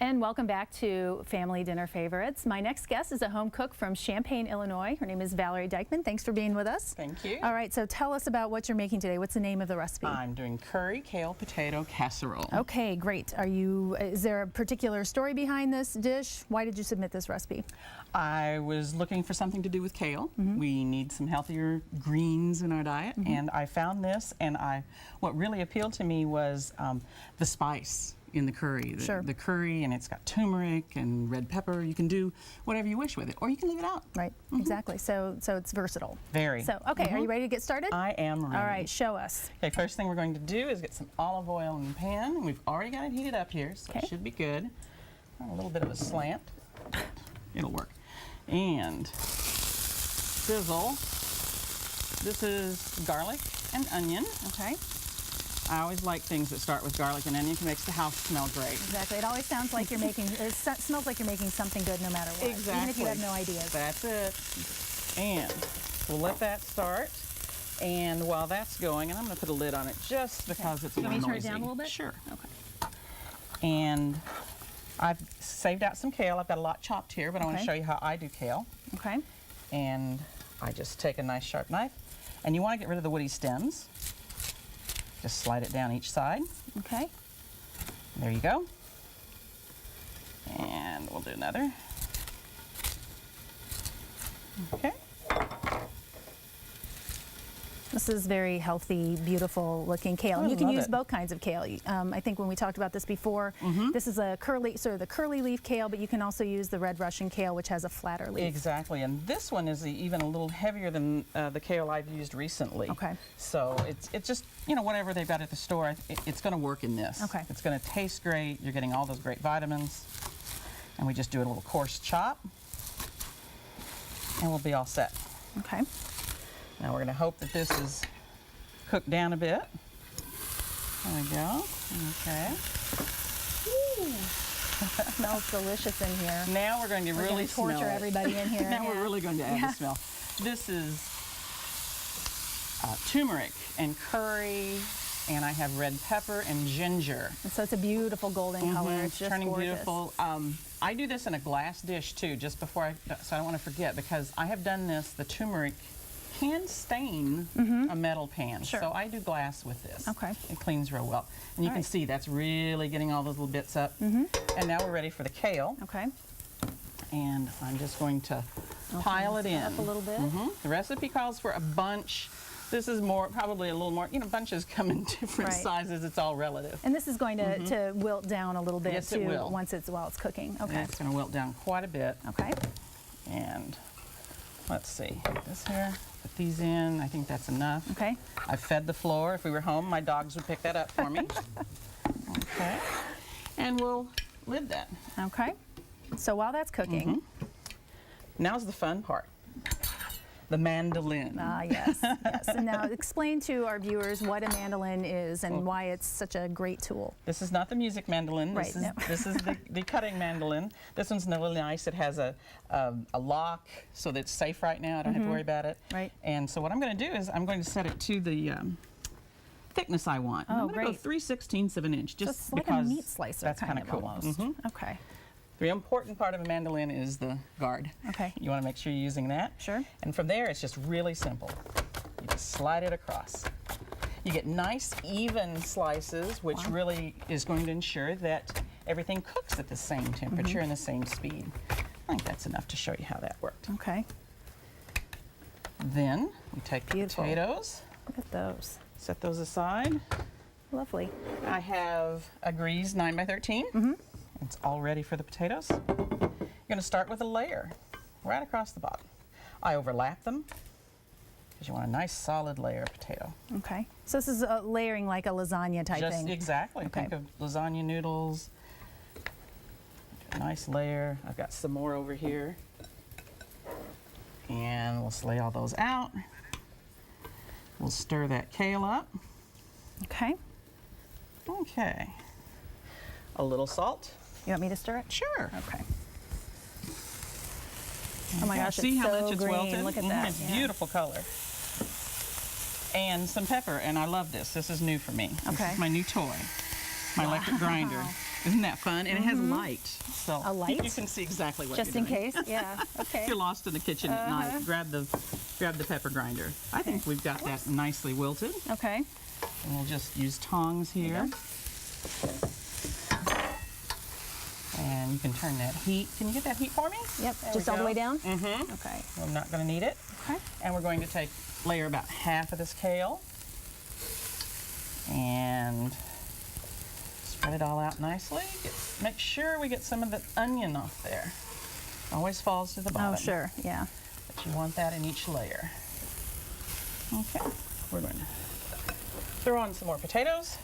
And welcome back to Family Dinner Favorites. My next guest is a home cook from Champaign, Illinois. Her name is Valorie Deichman. Thanks for being with us. Thank you. All right, so tell us about what you're making today. What's the name of the recipe? I'm doing curry, kale, potato casserole. Okay, great. Is there a particular story behind this dish? Why did you submit this recipe? I was looking for something to do with kale. We need some healthier greens in our diet, and I found this, and what really appealed to me was the spice in the curry. The curry, and it's got turmeric and red pepper. You can do whatever you wish with it, or you can leave it out. Right, exactly. So it's versatile. Very. So, okay, are you ready to get started? I am ready. All right, show us. Okay, first thing we're going to do is get some olive oil in the pan. We've already got it heated up here, so it should be good. A little bit of a slant. It'll work. And sizzle. This is garlic and onion. Okay. I always like things that start with garlic and onion. It makes the house smell great. Exactly. It always sounds like you're making, it smells like you're making something good no matter what. Exactly. Even if you have no ideas. That's it. And we'll let that start. And while that's going, and I'm going to put a lid on it just because it's a little noisy. Can we turn it down a little bit? Sure. Okay. And I've saved out some kale. I've got a lot chopped here, but I want to show you how I do kale. Okay. And I just take a nice sharp knife. And you want to get rid of the woody stems. Just slide it down each side. Okay. There you go. And we'll do another. Okay. This is very healthy, beautiful looking kale. And you can use both kinds of kale. I think when we talked about this before, this is a the curly leaf kale, but you can also use the red Russian kale, which has a flatter leaf. Exactly, and this one is even a little heavier than the kale I've used recently. Okay. So it's just, whatever they've got at the store, it's going to work in this. Okay. It's going to taste great. You're getting all those great vitamins. And we just do a little coarse chop, and we'll be all set. Okay. Now we're going to hope that this is cooked down a bit. There we go. Okay. It smells delicious in here. Now we're going to really torture everybody in here. Now we're really going to add the smell. This is turmeric and curry, and I have red pepper and ginger. And so it's a beautiful golden color. It's just turning gorgeous. Beautiful. I do this in a glass dish too, just before so I don't want to forget, because I have done this. The turmeric can stain a metal pan, so I do glass with this. Okay. It cleans real well. And you can see that's really getting all those little bits up. And now we're ready for the kale. Okay. And I'm just going to pile it in. Up a little bit. The recipe calls for a bunch. This is probably a little more, bunches come in different sizes. It's all relative. And this is going to wilt down a little bit yes, too it will. while it's cooking. Okay. And it's going to wilt down quite a bit. Okay. And let's see, this here, put these in. I think that's enough. Okay. I've fed the floor. If we were home, my dogs would pick that up for me. Okay. And we'll lid that. Okay. So while that's cooking. Now's the fun part. The mandolin. Ah, yes, yes. And now explain to our viewers what a mandolin is and why it's such a great tool. This is not the music mandolin. This is the cutting mandolin. This one's really nice. It has a lock, so that it's safe right now. I don't have to worry about it. Right. And so what I'm going to do is I'm going to set it to the thickness I want. I'm going to go 3/16 of an inch, just like because a meat slicer, that's kind of cool. Almost. Okay. The important part of a mandolin is the guard. Okay. You want to make sure you're using that. Sure. And from there, it's just really simple. You just slide it across. You get nice, even slices, which really is going to ensure that everything cooks at the same temperature and the same speed. I think that's enough to show you how that worked. Okay. Then we take the potatoes. Look at those. Set those aside. Lovely. I have a greased 9x13. It's all ready for the potatoes. You're going to start with a layer right across the bottom. I overlap them because you want a nice solid layer of potato. Okay. So this is layering like a lasagna type thing. Exactly. Okay. Think of lasagna noodles. A nice layer. I've got some more over here. And we'll lay all those out. We'll stir that kale up. Okay. Okay. A little salt. You want me to stir it? Sure. Okay. Oh my gosh, see it's how so much it's green. wilted? Look at that. It's beautiful color. And some pepper, and I love this. This is new for me. Okay. This is my new toy. my electric grinder. Isn't that fun? And it has a light. So A light? You can see exactly what Just you're in doing. case, yeah. Okay. If you're lost in the kitchen at night, grab the pepper grinder. I think we've got that nicely wilted. Okay. And we'll just use tongs here. And you can turn that heat. Can you get that heat for me? Yep. There Just we all the go. way down? Mm-hmm. Okay. I'm not going to need it. Okay. And we're going to layer about half of this kale and spread it all out nicely. Make sure we get some of the onion off there. Always falls to the bottom. Oh, sure. Yeah. But you want that in each layer. Okay. We're going to throw on some more potatoes.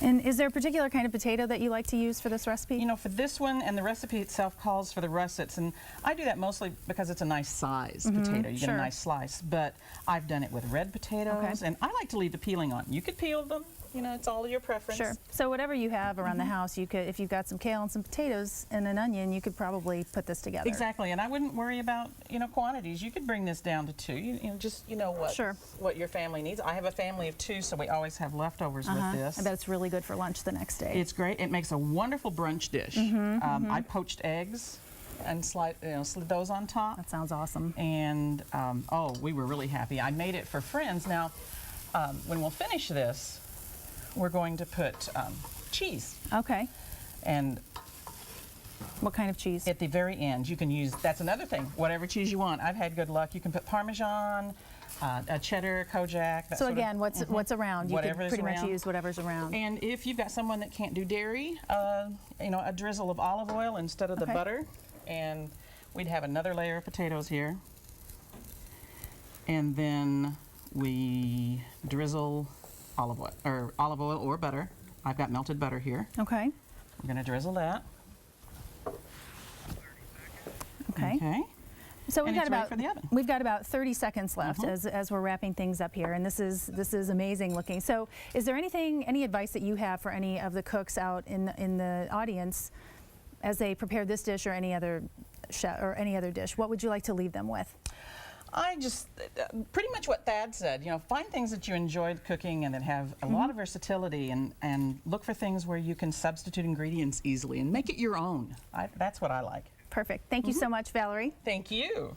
And is there a particular kind of potato that you like to use for this recipe? You know, for this one, and the recipe itself calls for the russets, and I do that mostly because it's a nice size potato. You get a nice slice, but I've done it with red potatoes, and I like to leave the peeling on. You could peel them, you know, it's all your preference. Sure. So whatever you have around the house, you could, if you've got some kale and some potatoes and an onion, you could probably put this together. Exactly, and I wouldn't worry about, you know, quantities. You could bring this down to 2. You know, just what your family needs. I have a family of 2, so we always have leftovers with this. I bet it's really good for lunch the next day. It's great. It makes a wonderful brunch dish. I poached eggs and slid those on top. That sounds awesome. And oh, we were really happy. I made it for friends. Now, when we'll finish this, we're going to put cheese. Okay. And what kind of cheese? at the very end, you can use, that's another thing, whatever cheese you want. I've had good luck. You can put Parmesan, a cheddar, Kojak. That So sort again, of, what's around? You Whatever could is pretty much around. use whatever's around. And if you've got someone that can't do dairy, you know, a drizzle of olive oil instead of the Okay. butter. And we'd have another layer of potatoes here. And then we drizzle olive oil or butter. I've got melted butter here. Okay. We're going to drizzle that. Okay. Okay. So And it's ready for the oven. we've got about 30 seconds left as we're wrapping things up here, and this is amazing looking. So, is there any advice that you have for any of the cooks out in the audience as they prepare this dish or any other dish? What would you like to leave them with? I just, pretty much what Thad said, you know, find things that you enjoy cooking and that have a lot of versatility, and look for things where you can substitute ingredients easily and make it your own. That's what I like. Perfect. Thank you so much, Valerie. Thank you.